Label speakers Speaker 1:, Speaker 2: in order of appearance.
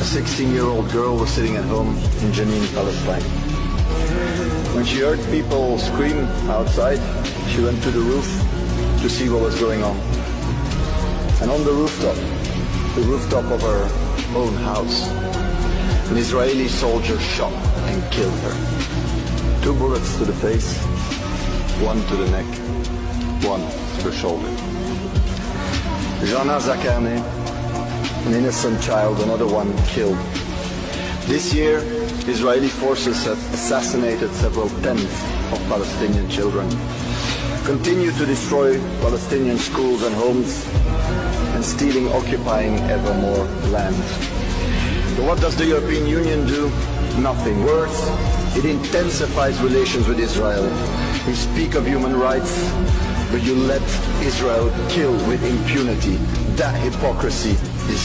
Speaker 1: a 16-year-old girl was sitting at home in Jenin, Palestine. When she heard people scream outside, she went to the roof to see what was going on. And on the rooftop of her own house, an Israeli soldier shot and killed her. 2 bullets to the face, 1 to the neck, 1 to the shoulder. Jana Zakarne, an innocent child, another one killed. This year, Israeli forces have assassinated several tens of Palestinian children, continue to destroy Palestinian schools and homes, and occupying ever more land. So what does the European Union do? Nothing. Worse, it intensifies relations with Israel. We speak of human rights, but you let Israel kill with impunity. That hypocrisy is